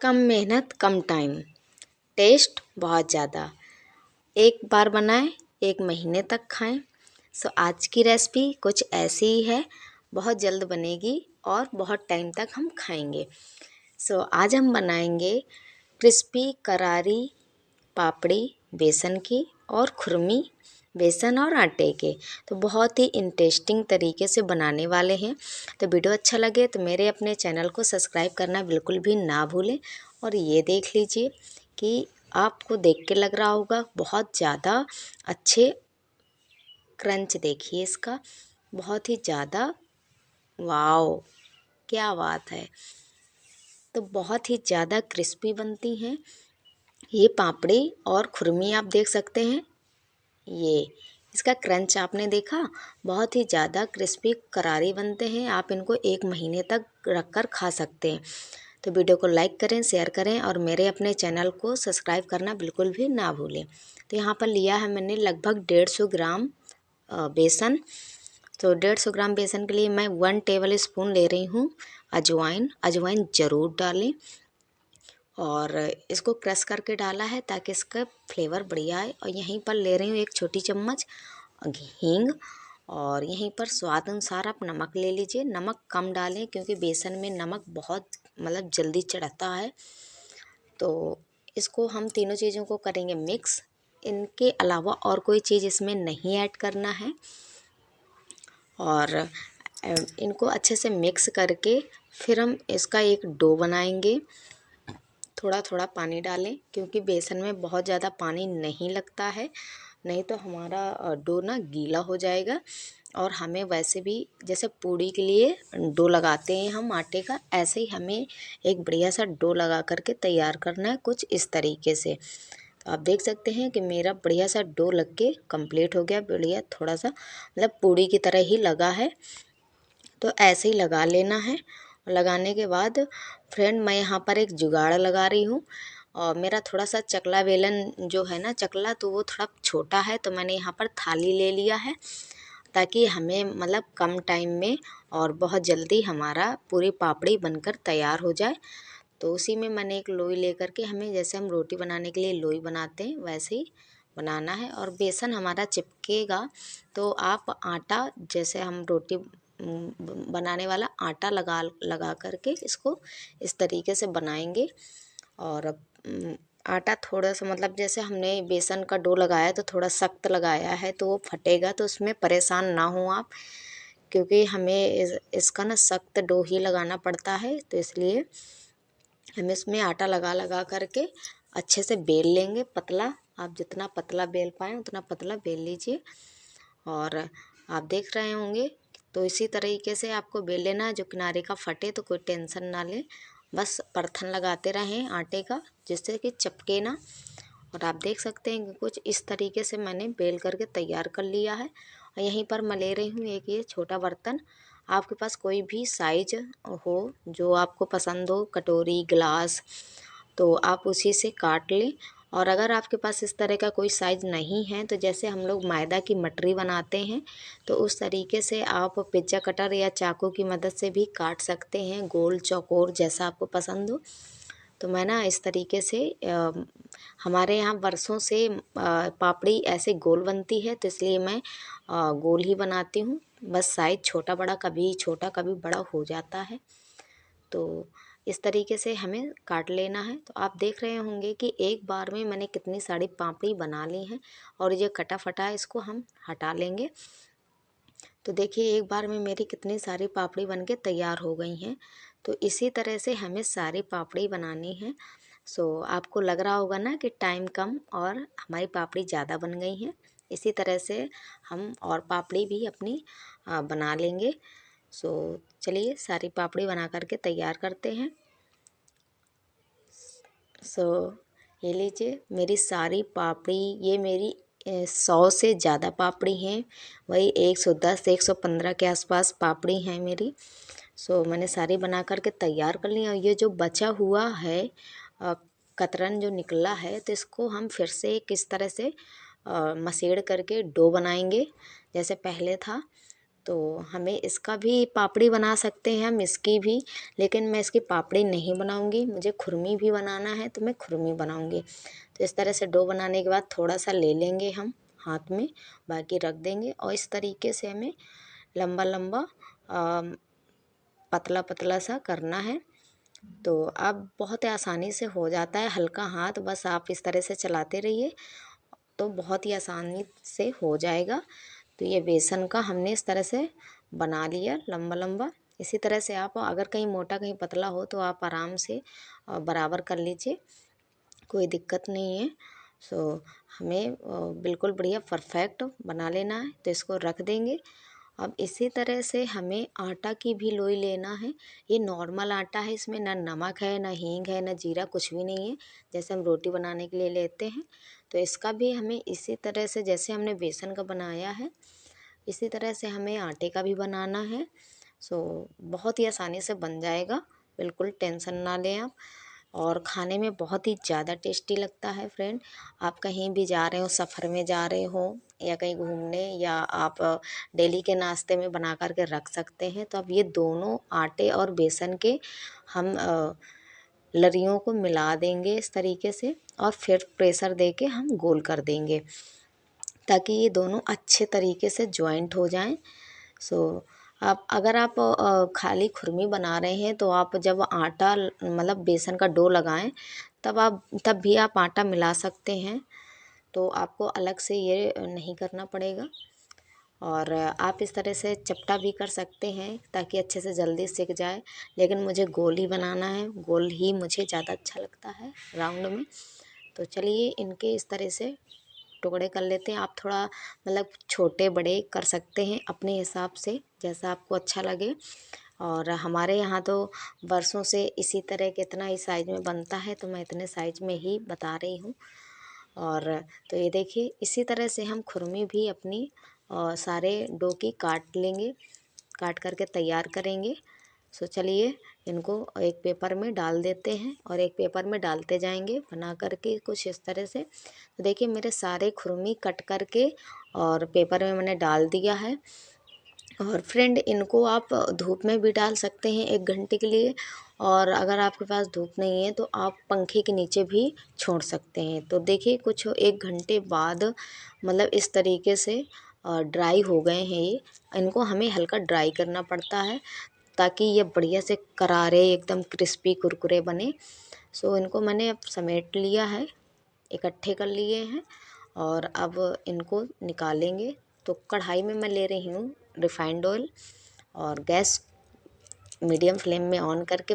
कम मेहनत कम time, test बहुत ज़्यादा। एक बार बनाएं, एक महीने तक खाएं। सो आज की रेसिपी कुछ ऐसी ही है, बहुत जल्द बनेगी और बहुत टाइम तक हम खाएंगे। सो आज हम बनाएंगे क्रिस्पी करारी पापड़ी बेसन की और खुरमी बेसन और आटे के। तो बहुत ही इंटरेस्टिंग तरीके से बनाने वाले हैं। तो वीडियो अच्छा लगे तो मेरे अपने चैनल को सब्सक्राइब करना बिल्कुल भी ना भूलें। और ये देख लीजिए कि आपको देख के लग रहा होगा बहुत ज़्यादा अच्छे क्रंच, देखिए इसका बहुत ही ज़्यादा, वाओ क्या बात है। तो बहुत ही ज़्यादा क्रिस्पी बनती हैं ये पापड़ी और खुरमी, आप देख सकते हैं। ये इसका क्रंच आपने देखा, बहुत ही ज़्यादा क्रिस्पी करारी बनते हैं। आप इनको एक महीने तक रख कर खा सकते हैं। तो वीडियो को लाइक करें, शेयर करें और मेरे अपने चैनल को सब्सक्राइब करना बिल्कुल भी ना भूलें। तो यहाँ पर लिया है मैंने लगभग 150 ग्राम बेसन। तो 150 ग्राम बेसन के लिए मैं 1 टेबल स्पून ले रही हूँ अजवाइन। अजवाइन ज़रूर डालें और इसको क्रश करके डाला है ताकि इसका फ्लेवर बढ़िया आए। और यहीं पर ले रही हूँ 1 छोटी चम्मच हींग और यहीं पर स्वाद अनुसार आप नमक ले लीजिए। नमक कम डालें क्योंकि बेसन में नमक बहुत जल्दी चढ़ता है। तो इसको हम तीनों चीज़ों को करेंगे मिक्स। इनके अलावा और कोई चीज़ इसमें नहीं ऐड करना है। और इनको अच्छे से मिक्स करके फिर हम इसका एक डो बनाएंगे। थोड़ा थोड़ा पानी डालें क्योंकि बेसन में बहुत ज़्यादा पानी नहीं लगता है, नहीं तो हमारा डो ना गीला हो जाएगा। और हमें वैसे भी जैसे पूड़ी के लिए डो लगाते हैं हम आटे का, ऐसे ही हमें एक बढ़िया सा डो लगा करके तैयार करना है कुछ इस तरीके से। तो आप देख सकते हैं कि मेरा बढ़िया सा डो लग के कंप्लीट हो गया। बढ़िया थोड़ा सा पूड़ी की तरह ही लगा है। तो ऐसे ही लगा लेना है। लगाने के बाद फ्रेंड मैं यहाँ पर एक जुगाड़ लगा रही हूँ। और मेरा थोड़ा सा चकला बेलन जो है ना चकला, तो वो थोड़ा छोटा है, तो मैंने यहाँ पर थाली ले लिया है ताकि हमें कम टाइम में और बहुत जल्दी हमारा पूरी पापड़ी बनकर तैयार हो जाए। तो उसी में मैंने एक लोई लेकर के, हमें जैसे हम रोटी बनाने के लिए लोई बनाते हैं वैसे ही बनाना है। और बेसन हमारा चिपकेगा तो आप आटा, जैसे हम रोटी बनाने वाला आटा लगा लगा करके इसको इस तरीके से बनाएंगे। और आटा थोड़ा सा जैसे हमने बेसन का डो लगाया तो थोड़ा सख्त लगाया है तो वो फटेगा, तो उसमें परेशान ना हो आप, क्योंकि हमें इसका ना सख्त डो ही लगाना पड़ता है। तो इसलिए हम इसमें आटा लगा लगा करके अच्छे से बेल लेंगे पतला। आप जितना पतला बेल पाएँ उतना पतला बेल लीजिए। और आप देख रहे होंगे तो इसी तरीके से आपको बेल लेना है, जो किनारे का फटे तो कोई टेंशन ना लें, बस परथन लगाते रहें आटे का जिससे कि चपके ना। और आप देख सकते हैं कि कुछ इस तरीके से मैंने बेल करके तैयार कर लिया है। और यहीं पर मैं ले रही हूँ एक ये छोटा बर्तन। आपके पास कोई भी साइज हो जो आपको पसंद हो, कटोरी गिलास, तो आप उसी से काट लें। और अगर आपके पास इस तरह का कोई साइज़ नहीं है तो जैसे हम लोग मैदा की मटरी बनाते हैं तो उस तरीके से आप पिज्ज़ा कटर या चाकू की मदद से भी काट सकते हैं, गोल चौकोर जैसा आपको पसंद हो। तो मैं ना इस तरीके से हमारे यहाँ बरसों से पापड़ी ऐसे गोल बनती है, तो इसलिए मैं गोल ही बनाती हूँ। बस साइज़ छोटा कभी बड़ा हो जाता है। तो इस तरीके से हमें काट लेना है। तो आप देख रहे होंगे कि एक बार में मैंने कितनी सारी पापड़ी बना ली हैं। और ये कटा फटा है इसको हम हटा लेंगे। तो देखिए एक बार में मेरी कितनी सारी पापड़ी बन के तैयार हो गई हैं। तो इसी तरह से हमें सारी पापड़ी बनानी है। सो आपको लग रहा होगा ना कि टाइम कम और हमारी पापड़ी ज़्यादा बन गई हैं। इसी तरह से हम और पापड़ी भी अपनी बना लेंगे। सो चलिए सारी पापड़ी बना करके तैयार करते हैं। सो ये लीजिए मेरी सारी पापड़ी, ये मेरी 100 से ज़्यादा पापड़ी हैं, वही 110 115 के आसपास पापड़ी हैं मेरी। सो मैंने सारी बना करके तैयार कर ली। और ये जो बचा हुआ है कतरन जो निकला है, तो इसको हम फिर से किस तरह से मसेड़ करके डो बनाएंगे जैसे पहले था। तो हमें इसका भी पापड़ी बना सकते हैं हम, इसकी भी, लेकिन मैं इसकी पापड़ी नहीं बनाऊंगी, मुझे खुरमी भी बनाना है तो मैं खुरमी बनाऊंगी। तो इस तरह से डो बनाने के बाद थोड़ा सा ले लेंगे हम हाथ में, बाकी रख देंगे और इस तरीके से हमें लंबा लंबा पतला पतला सा करना है। तो अब बहुत आसानी से हो जाता है, हल्का हाथ बस आप इस तरह से चलाते रहिए तो बहुत ही आसानी से हो जाएगा। तो ये बेसन का हमने इस तरह से बना लिया लंबा लंबा। इसी तरह से आप अगर कहीं मोटा कहीं पतला हो तो आप आराम से बराबर कर लीजिए, कोई दिक्कत नहीं है। सो हमें बिल्कुल बढ़िया परफेक्ट बना लेना है, तो इसको रख देंगे। अब इसी तरह से हमें आटा की भी लोई लेना है। ये नॉर्मल आटा है, इसमें ना नमक है, ना हींग है, ना जीरा, कुछ भी नहीं है, जैसे हम रोटी बनाने के लिए लेते हैं। तो इसका भी हमें इसी तरह से, जैसे हमने बेसन का बनाया है, इसी तरह से हमें आटे का भी बनाना है। सो बहुत ही आसानी से बन जाएगा, बिल्कुल टेंशन ना लें आप। और खाने में बहुत ही ज़्यादा टेस्टी लगता है फ्रेंड। आप कहीं भी जा रहे हो, सफ़र में जा रहे हो या कहीं घूमने, या आप डेली के नाश्ते में बना कर के रख सकते हैं। तो अब ये दोनों आटे और बेसन के हम लरियों को मिला देंगे इस तरीके से, और फिर प्रेशर दे के हम गोल कर देंगे ताकि ये दोनों अच्छे तरीके से जॉइंट हो जाएं। सो आप अगर आप खाली खुरमी बना रहे हैं तो आप जब आटा मतलब बेसन का डो लगाएं तब भी आप आटा मिला सकते हैं, तो आपको अलग से ये नहीं करना पड़ेगा। और आप इस तरह से चपटा भी कर सकते हैं ताकि अच्छे से जल्दी सिक जाए, लेकिन मुझे गोल ही बनाना है, गोल ही मुझे ज़्यादा अच्छा लगता है राउंड में। तो चलिए इनके इस तरह से टुकड़े कर लेते हैं। आप थोड़ा मतलब छोटे बड़े कर सकते हैं अपने हिसाब से, जैसा आपको अच्छा लगे। और हमारे यहाँ तो बरसों से इसी तरह के इतना ही साइज़ में बनता है, तो मैं इतने साइज़ में ही बता रही हूँ। और तो ये देखिए इसी तरह से हम खुरमी भी अपनी सारे डो की काट लेंगे, काट करके तैयार करेंगे। सो चलिए इनको एक पेपर में डाल देते हैं और एक पेपर में डालते जाएंगे बना करके कुछ इस तरह से। तो देखिए मेरे सारे खुरमी कट करके और पेपर में मैंने डाल दिया है। और फ्रेंड इनको आप धूप में भी डाल सकते हैं 1 घंटे के लिए, और अगर आपके पास धूप नहीं है तो आप पंखे के नीचे भी छोड़ सकते हैं। तो देखिए कुछ 1 घंटे बाद मतलब इस तरीके से ड्राई हो गए हैं ये। इनको हमें हल्का ड्राई करना पड़ता है ताकि ये बढ़िया से करारे एकदम क्रिस्पी कुरकुरे बने। सो इनको मैंने अब समेट लिया है, इकट्ठे कर लिए हैं और अब इनको निकालेंगे। तो कढ़ाई में मैं ले रही हूँ रिफाइंड ऑयल, और गैस मीडियम फ्लेम में ऑन करके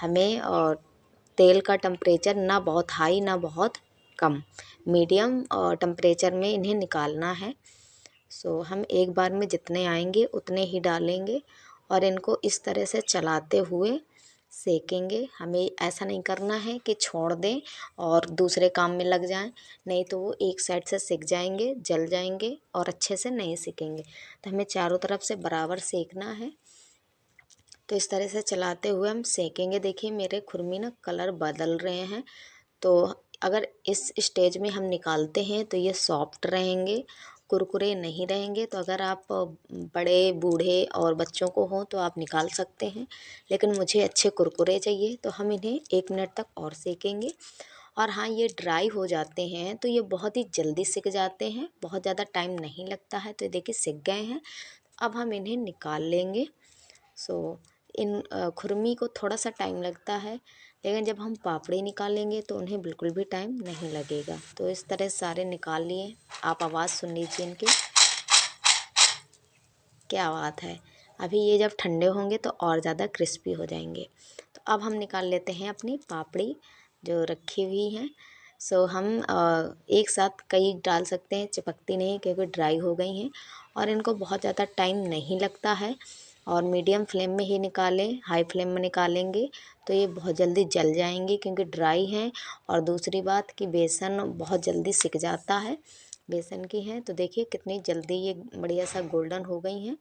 हमें और तेल का टेम्परेचर ना बहुत हाई ना बहुत कम, मीडियम और टेम्परेचर में इन्हें निकालना है। सो हम एक बार में जितने आएंगे उतने ही डालेंगे और इनको इस तरह से चलाते हुए सेकेंगे। हमें ऐसा नहीं करना है कि छोड़ दें और दूसरे काम में लग जाएं, नहीं तो वो एक साइड से सिक जाएंगे, जल जाएंगे और अच्छे से नहीं सिकेंगे। तो हमें चारों तरफ से बराबर सेकना है। तो इस तरह से चलाते हुए हम सेकेंगे। देखिए मेरे खुरमी ना कलर बदल रहे हैं, तो अगर इस स्टेज में हम निकालते हैं तो ये सॉफ्ट रहेंगे, कुरकुरे नहीं रहेंगे। तो अगर आप बड़े बूढ़े और बच्चों को हो तो आप निकाल सकते हैं, लेकिन मुझे अच्छे कुरकुरे चाहिए तो हम इन्हें 1 मिनट तक और सेकेंगे। और हाँ ये ड्राई हो जाते हैं तो ये बहुत ही जल्दी सिक जाते हैं, बहुत ज़्यादा टाइम नहीं लगता है। तो ये देखिए सिक गए हैं, अब हम इन्हें निकाल लेंगे। सो इन खुरमी को थोड़ा सा टाइम लगता है, लेकिन जब हम पापड़ी निकालेंगे तो उन्हें बिल्कुल भी टाइम नहीं लगेगा। तो इस तरह सारे निकाल लिए, आप आवाज़ सुन लीजिए इनकी, क्या बात है। अभी ये जब ठंडे होंगे तो और ज़्यादा क्रिस्पी हो जाएंगे। तो अब हम निकाल लेते हैं अपनी पापड़ी जो रखी हुई हैं। सो हम एक साथ कई डाल सकते हैं, चिपकती नहीं क्योंकि ड्राई हो गई हैं और इनको बहुत ज़्यादा टाइम नहीं लगता है। और मीडियम फ्लेम में ही निकालें, हाई फ्लेम में निकालेंगे तो ये बहुत जल्दी जल जाएंगी क्योंकि ड्राई हैं। और दूसरी बात कि बेसन बहुत जल्दी सिक जाता है, बेसन की हैं। तो देखिए कितनी जल्दी ये बढ़िया सा गोल्डन हो गई हैं।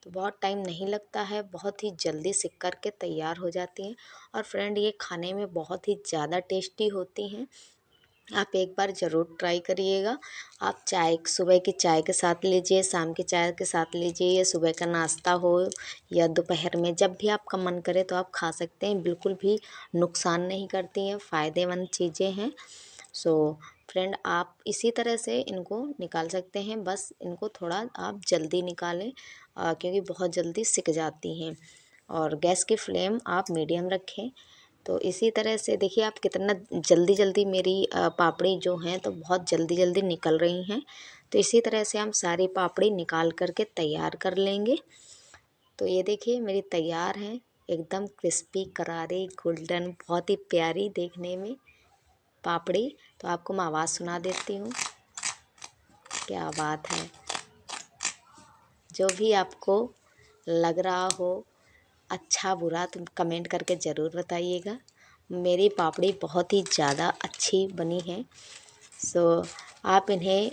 तो बहुत टाइम नहीं लगता है, बहुत ही जल्दी सिक कर के तैयार हो जाती हैं। और फ्रेंड ये खाने में बहुत ही ज़्यादा टेस्टी होती हैं। आप एक बार ज़रूर ट्राई करिएगा। आप चाय सुबह की चाय के साथ लीजिए, शाम की चाय के साथ लीजिए, या सुबह का नाश्ता हो या दोपहर में, जब भी आपका मन करे तो आप खा सकते हैं। बिल्कुल भी नुकसान नहीं करती हैं, फ़ायदेमंद चीज़ें हैं। सो फ्रेंड, आप इसी तरह से इनको निकाल सकते हैं। बस इनको थोड़ा आप जल्दी निकालें, क्योंकि बहुत जल्दी सिक जाती हैं। और गैस की फ्लेम आप मीडियम रखें। तो इसी तरह से देखिए आप कितना जल्दी जल्दी मेरी पापड़ी जो हैं तो बहुत जल्दी जल्दी निकल रही हैं। तो इसी तरह से हम सारी पापड़ी निकाल करके तैयार कर लेंगे। तो ये देखिए मेरी तैयार है, एकदम क्रिस्पी, करारी, गोल्डन, बहुत ही प्यारी देखने में पापड़ी। तो आपको मैं आवाज़ सुना देती हूँ। क्या बात है। जो भी आपको लग रहा हो अच्छा बुरा तो कमेंट करके ज़रूर बताइएगा। मेरी पापड़ी बहुत ही ज़्यादा अच्छी बनी है। सो आप इन्हें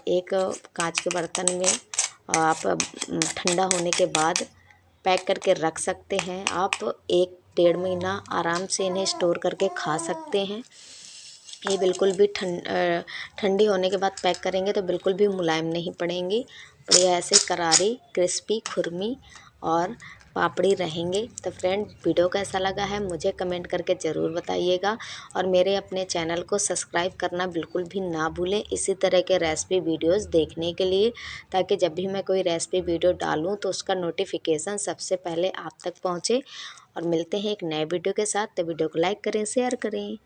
एक कांच के बर्तन में आप ठंडा होने के बाद पैक करके रख सकते हैं। आप 1-1.5 महीना आराम से इन्हें स्टोर करके खा सकते हैं। ये बिल्कुल भी ठंडी होने के बाद पैक करेंगे तो बिल्कुल भी मुलायम नहीं पड़ेंगी। बढ़िया ऐसे करारी, क्रिस्पी, खुरमी और पापड़ी रहेंगे। तो फ्रेंड, वीडियो कैसा लगा है मुझे कमेंट करके ज़रूर बताइएगा। और मेरे अपने चैनल को सब्सक्राइब करना बिल्कुल भी ना भूलें इसी तरह के रेसिपी वीडियोस देखने के लिए, ताकि जब भी मैं कोई रेसिपी वीडियो डालूँ तो उसका नोटिफिकेशन सबसे पहले आप तक पहुँचे। और मिलते हैं एक नए वीडियो के साथ। तो वीडियो को लाइक करें, शेयर करें।